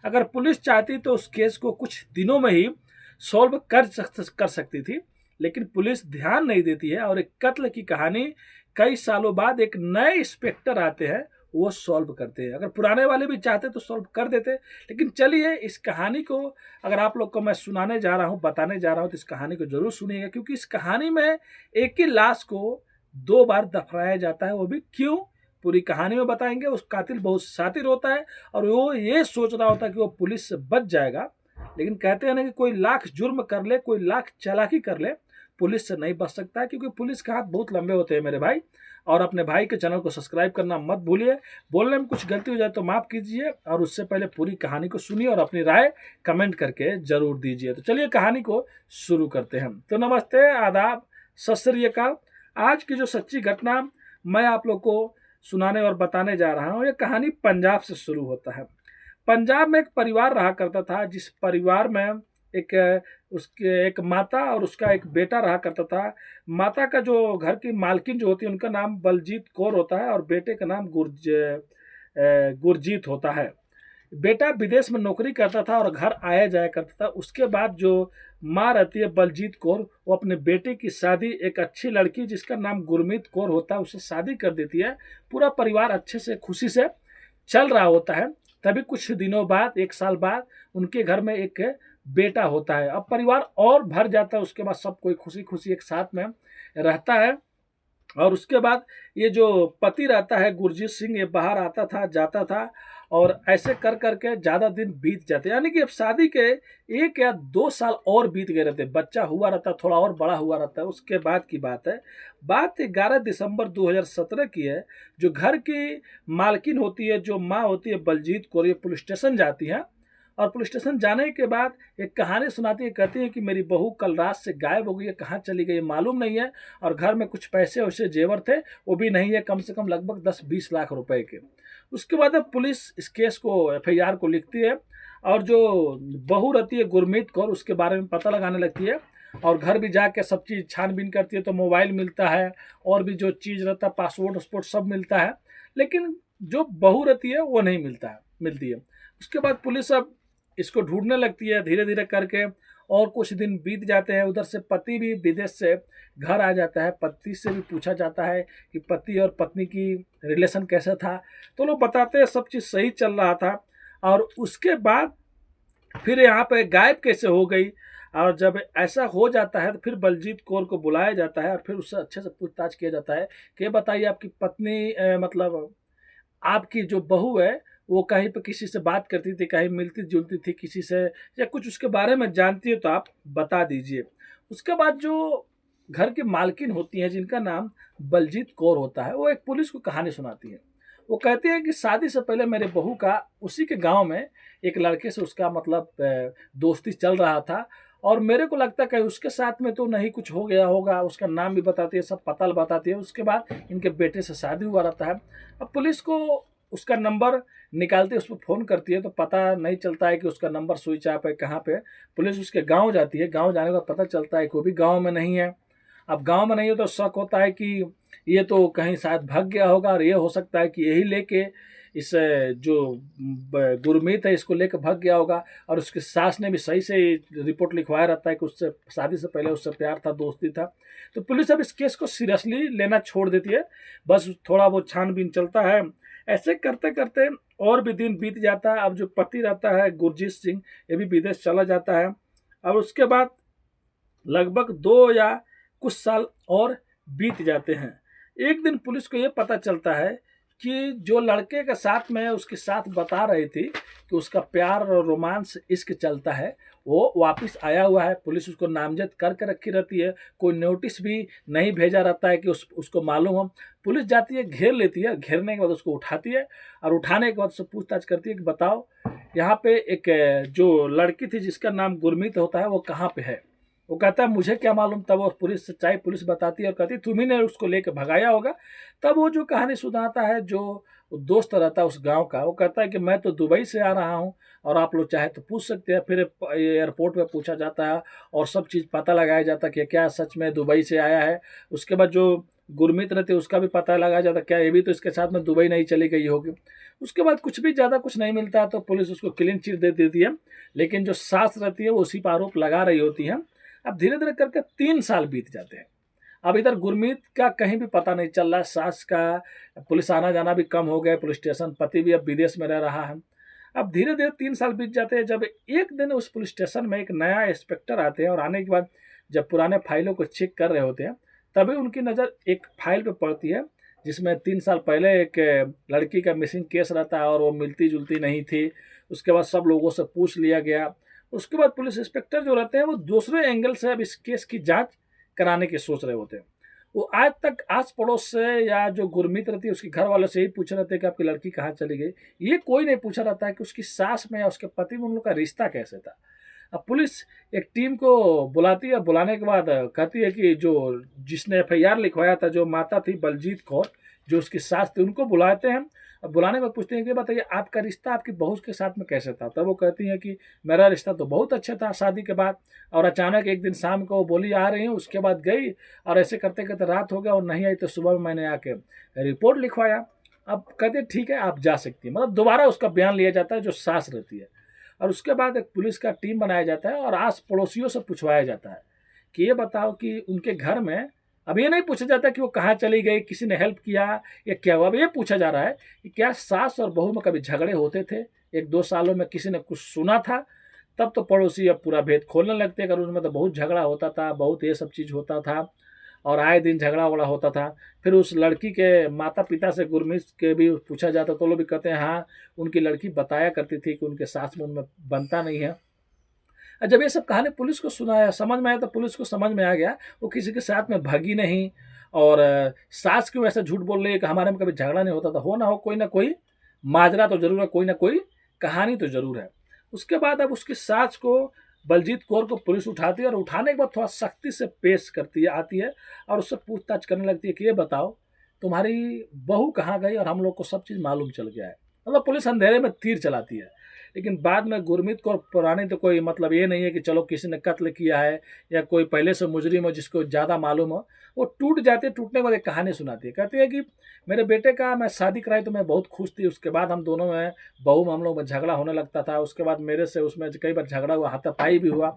अगर पुलिस चाहती तो उस केस को कुछ दिनों में ही सॉल्व कर सकती थी, लेकिन पुलिस ध्यान नहीं देती है और एक कत्ल की कहानी कई सालों बाद एक नए इंस्पेक्टर आते हैं, वो सॉल्व करते हैं। अगर पुराने वाले भी चाहते तो सॉल्व कर देते, लेकिन चलिए इस कहानी को अगर आप लोग को मैं सुनाने जा रहा हूँ, बताने जा रहा हूँ, तो इस कहानी को जरूर सुनिएगा, क्योंकि इस कहानी में एक ही लाश को 2 बार दफनाया जाता है। वो भी क्यों, पूरी कहानी में बताएंगे। उस कातिल बहुत शातिर होता है और वो ये सोच रहा होता है कि वो पुलिस से बच जाएगा, लेकिन कहते हैं ना कि कोई लाख जुर्म कर ले, कोई लाख चालाकी कर ले, पुलिस से नहीं बच सकता है, क्योंकि पुलिस के हाथ बहुत लंबे होते हैं मेरे भाई। और अपने भाई के चैनल को सब्सक्राइब करना मत भूलिए। बोलने में कुछ गलती हो जाए तो माफ कीजिए, और उससे पहले पूरी कहानी को सुनिए और अपनी राय कमेंट करके जरूर दीजिए। तो चलिए कहानी को शुरू करते हैं। तो नमस्ते, आदाब, सत श्री अकाल। आज की जो सच्ची घटना मैं आप लोग को सुनाने और बताने जा रहा हूँ, ये कहानी पंजाब से शुरू होता है। पंजाब में एक परिवार रहा करता था, जिस परिवार में उसके एक माता और उसका एक बेटा रहा करता था। माता का जो घर की मालकिन जो होती है, उनका नाम बलजीत कौर होता है और बेटे का नाम गुरजीत होता है। बेटा विदेश में नौकरी करता था और घर आया जाया करता था। उसके बाद जो माँ रहती है बलजीत कौर, वो अपने बेटे की शादी एक अच्छी लड़की जिसका नाम गुरमीत कौर होता है उससे शादी कर देती है। पूरा परिवार अच्छे से खुशी से चल रहा होता है। तभी कुछ दिनों बाद, 1 साल बाद, उनके घर में एक बेटा होता है। अब परिवार और भर जाता है। उसके बाद सब कोई खुशी खुशी एक साथ में रहता है। और उसके बाद ये जो पति रहता है गुरजीत सिंह, ये बाहर आता था जाता था, और ऐसे कर करके ज्यादा दिन बीत जाते, यानी कि अब शादी के 1 या 2 साल और बीत गए रहते। बच्चा हुआ रहता, थोड़ा और बड़ा हुआ रहता है। उसके बाद की बात है, बात 11 दिसंबर 2017 की है। जो घर की मालकिन होती है, जो माँ होती है बलजीत कौर, ये पुलिस स्टेशन जाती है। और पुलिस स्टेशन जाने के बाद एक कहानी सुनाती है। कहती है कि मेरी बहू कल रात से गायब हो गई है, कहाँ चली गई मालूम नहीं है, और घर में कुछ पैसे वैसे जेवर थे वो भी नहीं है, कम से कम लगभग 10-20 लाख रुपए के। उसके बाद अब पुलिस इस केस को, FIR को लिखती है, और जो बहू रहती है गुरमीत कौर, उसके बारे में पता लगाने लगती है, और घर भी जाके सब चीज़ छानबीन करती है। तो मोबाइल मिलता है और भी जो चीज़ रहता है, पासपोर्ट वसपोर्ट सब मिलता है, लेकिन जो बहू रहती है वो नहीं मिलती है। उसके बाद पुलिस अब इसको ढूंढने लगती है धीरे धीरे करके, और कुछ दिन बीत जाते हैं। उधर से पति भी विदेश से घर आ जाता है। पति से भी पूछा जाता है कि पति और पत्नी की रिलेशन कैसा था, तो लोग बताते हैं सब चीज़ सही चल रहा था। और उसके बाद फिर यहाँ पे गायब कैसे हो गई, और जब ऐसा हो जाता है तो फिर बलजीत कौर को बुलाया जाता है और फिर उससे अच्छे से पूछताछ किया जाता है कि बताइए आपकी पत्नी, मतलब आपकी जो बहू है, वो कहीं पे किसी से बात करती थी, कहीं मिलती जुलती थी किसी से, या कुछ उसके बारे में जानती है तो आप बता दीजिए। उसके बाद जो घर की मालकिन होती हैं, जिनका नाम बलजीत कौर होता है, वो एक पुलिस को कहानी सुनाती है। वो कहती है कि शादी से पहले मेरे बहू का उसी के गांव में एक लड़के से उसका मतलब दोस्ती चल रहा था, और मेरे को लगता है कि उसके साथ में तो नहीं कुछ हो गया होगा। उसका नाम भी बताती है, सब पता बताती है। उसके बाद इनके बेटे से शादी हुआ रहता है। अब पुलिस को उसका नंबर निकालती है, उस पर फ़ोन करती है, तो पता नहीं चलता है कि उसका नंबर स्विच ऑफ है कहाँ पे। पुलिस उसके गांव जाती है। गांव जाने का पता चलता है कि वो भी गांव में नहीं है। अब गांव में नहीं हो तो शक होता है कि ये तो कहीं शायद भाग गया होगा, और ये हो सकता है कि यही लेके इस जो गुरमीत है इसको लेकर भाग गया होगा। और उसकी सास ने भी सही से रिपोर्ट लिखवाया रहता है कि उससे शादी से पहले उससे प्यार था, दोस्ती था। तो पुलिस अब इस केस को सीरियसली लेना छोड़ देती है। बस थोड़ा वो छानबीन चलता है। ऐसे करते करते और भी दिन बीत जाता है। अब जो पति रहता है गुरजीत सिंह, ये भी विदेश चला जाता है। अब उसके बाद लगभग 2 या कुछ साल और बीत जाते हैं। एक दिन पुलिस को ये पता चलता है कि जो लड़के के साथ में उसके साथ बता रही थी कि उसका प्यार और रोमांस इश्क चलता है, वो वापस आया हुआ है। पुलिस उसको नामजद करके रखी रहती है, कोई नोटिस भी नहीं भेजा रहता है कि उसको मालूम हो। पुलिस जाती है, घेर लेती है, घेरने के बाद उसको उठाती है, और उठाने के बाद उससे पूछताछ करती है कि बताओ यहाँ पे एक जो लड़की थी जिसका नाम गुरमीत होता है, वो कहाँ पे है। वो कहता है मुझे क्या मालूम। तब वो पुलिस सच्चाई पुलिस बताती है और कहती तुम ही ने उसको लेके भगाया होगा। तब वो जो कहानी सुनाता है, जो दोस्त रहता है उस गांव का, वो कहता है कि मैं तो दुबई से आ रहा हूँ, और आप लोग चाहे तो पूछ सकते हैं। फिर एयरपोर्ट पे पूछा जाता है और सब चीज़ पता लगाया जाता है कि क्या सच में दुबई से आया है। उसके बाद जो गुरमीत रहते उसका भी पता लगा जाता, क्या ये भी तो इसके साथ में दुबई नहीं चली गई होगी। उसके बाद कुछ भी ज़्यादा कुछ नहीं मिलता तो पुलिस उसको क्लीन चिट दे देती है, लेकिन जो सास रहती है वो उसी पर आरोप लगा रही होती है। अब धीरे धीरे करके 3 साल बीत जाते हैं। अब इधर गुरमीत का कहीं भी पता नहीं चल रहा, सास का पुलिस आना जाना भी कम हो गया पुलिस स्टेशन, पति भी अब विदेश में रह रहा है। अब धीरे धीरे 3 साल बीत जाते हैं, जब एक दिन उस पुलिस स्टेशन में एक नया इंस्पेक्टर आते हैं, और आने के बाद जब पुराने फाइलों को चेक कर रहे होते हैं, तभी उनकी नज़र एक फाइल पे पड़ती है जिसमें 3 साल पहले एक लड़की का मिसिंग केस रहता है और वो मिलती जुलती नहीं थी। उसके बाद सब लोगों से पूछ लिया गया। उसके बाद पुलिस इंस्पेक्टर जो रहते हैं वो दूसरे एंगल से अब इस केस की जांच कराने की सोच रहे होते हैं। वो आज तक आस पड़ोस से या जो गुरमीत रहती है उसके घर वालों से ही पूछ रहे थे कि आपकी लड़की कहाँ चली गई। ये कोई नहीं पूछा रहता है कि उसकी सास में या उसके पति में उन लोग का रिश्ता कैसे था। अब पुलिस एक टीम को बुलाती है, बुलाने के बाद कहती है कि जो जिसने एफआईआर लिखवाया था, जो माता थी बलजीत कौर, जो उसकी सास थी, उनको बुलाते हैं। अब बुलाने में पूछते हैं कि बताइए आपका रिश्ता आपकी बहू के साथ में कैसे था। तब वो कहती हैं कि मेरा रिश्ता तो बहुत अच्छा था शादी के बाद, और अचानक एक दिन शाम को वो बोली आ रही हूँ, उसके बाद गई और ऐसे करते करते रात हो गया और नहीं आई, तो सुबह में मैंने आके रिपोर्ट लिखवाया। अब कहते ठीक है आप जा सकती हैं, मतलब दोबारा उसका बयान लिया जाता है जो सास रहती है। और उसके बाद एक पुलिस का टीम बनाया जाता है और आस पड़ोसियों से पूछवाया जाता है कि ये बताओ कि उनके घर में, अब ये नहीं पूछा जाता कि वो कहाँ चली गई, किसी ने हेल्प किया या क्या हुआ। अब ये पूछा जा रहा है कि क्या सास और बहू में कभी झगड़े होते थे, 1-2 सालों में किसी ने कुछ सुना था। तब तो पड़ोसी अब पूरा भेद खोलने लगते, अगर उसमें तो बहुत झगड़ा होता था, बहुत ये सब चीज़ होता था और आए दिन झगड़ा वगड़ा होता था। फिर उस लड़की के माता पिता से गुरमीत के भी पूछा जाता तो लोग भी कहते हैं हाँ उनकी लड़की बताया करती थी कि उनके सास में उनमें बनता नहीं है। और जब ये सब कहानी पुलिस को सुनाया, समझ में आया, तो पुलिस को समझ में आ गया वो किसी के साथ में भागी नहीं। और सास क्यों ऐसा झूठ बोल रही है कि हमारे में कभी झगड़ा नहीं होता था। हो ना कोई माजरा तो जरूर है, कोई ना कोई कहानी तो जरूर है। उसके बाद अब उसकी सास को, बलजीत कौर को, पुलिस उठाती है और उठाने के बाद थोड़ा सख्ती से पेश करती है, आती है और उससे पूछताछ करने लगती है कि ये बताओ तुम्हारी बहू कहाँ गई, और हम लोग को सब चीज़ मालूम चल गया है। मतलब पुलिस अंधेरे में तीर चलाती है। लेकिन बाद में गुरमीत कौर पुरानी तो कोई मतलब ये नहीं है कि चलो किसी ने कत्ल किया है या कोई पहले से मुजरिम हो जिसको ज़्यादा मालूम हो। वो टूट जाते, टूटने के बाद एक कहानी सुनाती है, कहती है कि मेरे बेटे का मैं शादी कराई तो मैं बहुत खुश थी। उसके बाद हम दोनों में, बहू में हम लोग में झगड़ा होने लगता था। उसके बाद मेरे से उसमें कई बार झगड़ा हुआ, हाथापाई भी हुआ।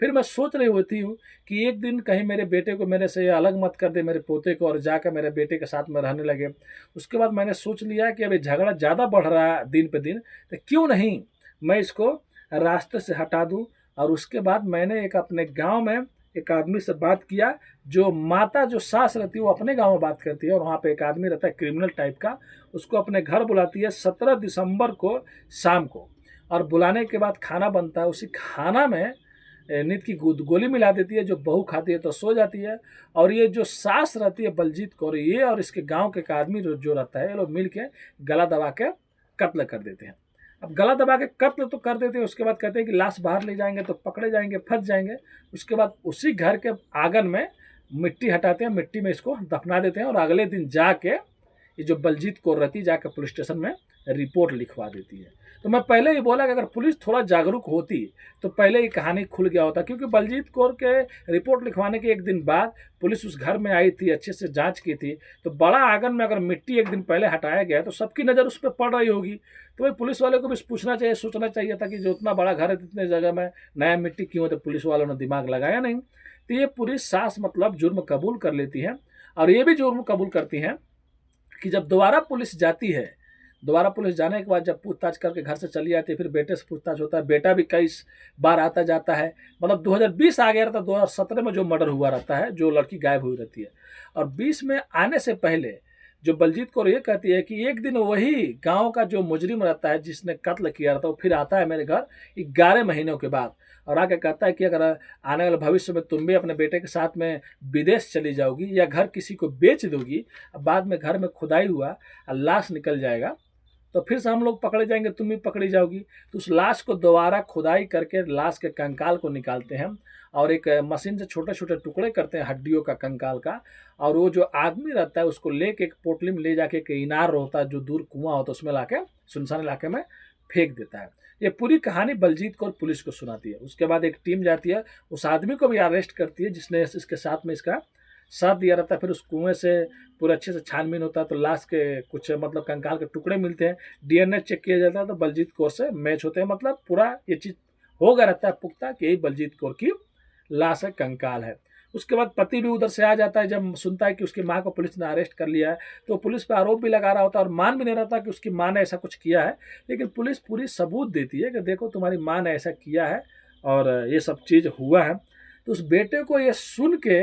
फिर मैं सोच रही होती हूँ कि एक दिन कहीं मेरे बेटे को मेरे से अलग मत कर दे, मेरे पोते को, और जाकर मेरे बेटे के साथ में रहने लगे। उसके बाद मैंने सोच लिया कि अभी झगड़ा ज़्यादा बढ़ रहा है दिन पे दिन, तो क्यों नहीं मैं इसको रास्ते से हटा दूं। और उसके बाद मैंने एक अपने गांव में एक आदमी से बात किया, जो माता जो सास रहती है वो अपने गांव में बात करती है, और वहाँ पे एक आदमी रहता है क्रिमिनल टाइप का, उसको अपने घर बुलाती है 17 दिसंबर को शाम को। और बुलाने के बाद खाना बनता है, उसी खाना में नींद की गोली मिला देती है, जो बहू खाती है तो सो जाती है। और ये जो सास रहती है बलजीत कौर, ये और इसके गांव के एक आदमी जो रहता है, ये लोग मिल के गला दबा के कत्ल कर देते हैं। अब गला दबा के कत्ल तो कर देते हैं, उसके बाद कहते हैं कि लाश बाहर ले जाएंगे तो पकड़े जाएंगे, फंस जाएंगे। उसके बाद उसी घर के आंगन में मिट्टी हटाते हैं, मिट्टी में इसको दफना देते हैं, और अगले दिन जाके ये जो बलजीत कौर रहती है जाकर पुलिस स्टेशन में रिपोर्ट लिखवा देती है। तो मैं पहले ही बोला कि अगर पुलिस थोड़ा जागरूक होती तो पहले ही कहानी खुल गया होता, क्योंकि बलजीत कौर के रिपोर्ट लिखवाने के एक दिन बाद पुलिस उस घर में आई थी, अच्छे से जांच की थी। तो बड़ा आंगन में अगर मिट्टी एक दिन पहले हटाया गया तो सबकी नज़र उस पर पड़ रही होगी। तो भाई पुलिस वाले को भी पूछना चाहिए, सोचना चाहिए था कि जो उतना बड़ा घर है इतने जगह में नया मिट्टी क्यों है। तो पुलिस वालों ने दिमाग लगाया नहीं। तो ये पूरी सास मतलब जुर्म कबूल कर लेती है, और ये भी जुर्म कबूल करती हैं कि जब दोबारा पुलिस जाती है, दोबारा पुलिस जाने के बाद जब पूछताछ करके घर से चली आती है, फिर बेटे से पूछताछ होता है। बेटा भी कई बार आता जाता है, मतलब 2020 आ गया रहता, 2017 में जो मर्डर हुआ रहता है, जो लड़की गायब हुई रहती है। और 20 में आने से पहले जो बलजीत कौर ये कहती है कि एक दिन वही गांव का जो मुजरिम रहता है जिसने कत्ल किया रहता है, वो फिर आता है मेरे घर 11 महीनों के बाद, और आके कहता है कि अगर आने वाले भविष्य में तुम भी अपने बेटे के साथ में विदेश चली जाओगी या घर किसी को बेच दोगी, बाद में घर में खुदाई हुआ और लाश निकल जाएगा, तो फिर से हम लोग पकड़े जाएंगे, तुम भी पकड़ी जाओगी। तो उस लाश को दोबारा खुदाई करके लाश के कंकाल को निकालते हैं, और एक मशीन से छोटे छोटे टुकड़े करते हैं हड्डियों का, कंकाल का। और वो जो आदमी रहता है उसको लेके एक पोटली में ले जाके, एक इनार होता है जो दूर कुआं होता है, उसमें लाके सुनसान इलाके में फेंक देता है। ये पूरी कहानी बलजीत कौर पुलिस को सुनाती है। उसके बाद एक टीम जाती है, उस आदमी को भी अरेस्ट करती है जिसने इसके साथ में इसका साथ दिया रहता है। फिर उस कुएं से पूरा अच्छे से छानबीन होता है, तो लाश के कुछ मतलब कंकाल के टुकड़े मिलते हैं, डीएनए चेक किया जाता है, तो बलजीत कौर से मैच होते हैं। मतलब पूरा ये चीज़ हो गया रहता है पुख्ता कि यही बलजीत कौर की लाश है, कंकाल है। उसके बाद पति भी उधर से आ जाता है, जब सुनता है कि उसकी माँ को पुलिस ने अरेस्ट कर लिया है, तो पुलिस पे आरोप भी लगा रहा होता है और मान भी नहीं रहा था कि उसकी माँ ने ऐसा कुछ किया है। लेकिन पुलिस पूरी सबूत देती है कि देखो तुम्हारी माँ ने ऐसा किया है और ये सब चीज़ हुआ है। तो उस बेटे को ये सुन के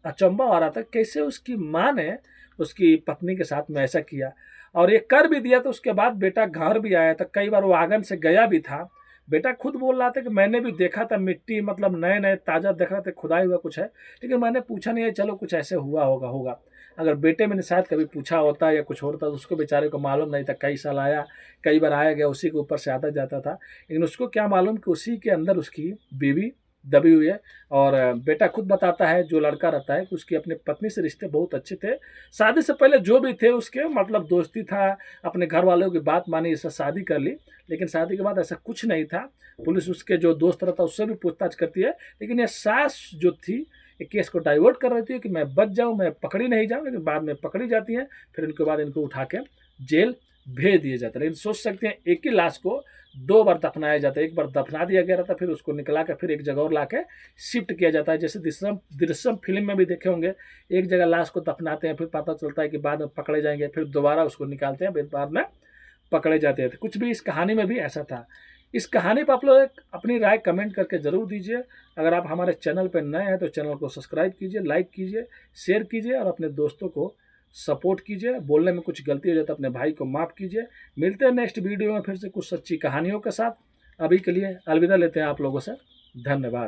अचंभा आ रहा था, कैसे उसकी माँ ने उसकी पत्नी के साथ में ऐसा किया, और ये कर भी दिया। तो उसके बाद बेटा घर भी आया था, कई बार वो आंगन से गया भी था। बेटा खुद बोल रहा था कि मैंने भी देखा था, मिट्टी मतलब नए नए ताज़ा देख रहा था, खुदाई हुआ कुछ है, लेकिन मैंने पूछा नहीं है, चलो कुछ ऐसे हुआ होगा। अगर बेटे मैंने शायद कभी पूछा होता या कुछ होता तो उसको बेचारे को मालूम नहीं था। कई साल आया, कई बार आया गया, उसी के ऊपर से आता जाता था, लेकिन उसको क्या मालूम कि उसी के अंदर उसकी बीवी दबी हुई है। और बेटा खुद बताता है, जो लड़का रहता है, कि उसकी अपनी पत्नी से रिश्ते बहुत अच्छे थे। शादी से पहले जो भी थे उसके मतलब दोस्ती था, अपने घर वालों की बात मानी, इससे शादी कर ली। लेकिन शादी के बाद ऐसा कुछ नहीं था। पुलिस उसके जो दोस्त रहता है उससे भी पूछताछ करती है, लेकिन ये सास जो थी ये केस को डाइवर्ट कर रही थी कि मैं बच जाऊं, मैं पकड़ी नहीं जाऊं, लेकिन बाद में पकड़ी जाती हैं। फिर इनके बाद इनको उठा के जेल भेज दिया जाता है। लेकिन सोच सकते हैं, एक ही लाश को 2 बार दफनाया जाता है। एक बार दफना दिया गया रहता, फिर उसको निकला के फिर एक जगह और ला के शिफ्ट किया जाता है। जैसे दृश्यम दृश्यम फिल्म में भी देखे होंगे, एक जगह लाश को दफनाते हैं, फिर पता चलता है कि बाद में पकड़े जाएंगे, फिर दोबारा उसको निकालते हैं, फिर बाद में पकड़े जाते हैं। कुछ भी इस कहानी में भी ऐसा था। इस कहानी पर आप लोग अपनी राय कमेंट करके ज़रूर दीजिए। अगर आप हमारे चैनल पर नए हैं तो चैनल को सब्सक्राइब कीजिए, लाइक कीजिए, शेयर कीजिए और अपने दोस्तों को सपोर्ट कीजिए। बोलने में कुछ गलती हो जाए तो अपने भाई को माफ़ कीजिए। मिलते हैं नेक्स्ट वीडियो में फिर से कुछ सच्ची कहानियों के साथ। अभी के लिए अलविदा लेते हैं आप लोगों से। धन्यवाद।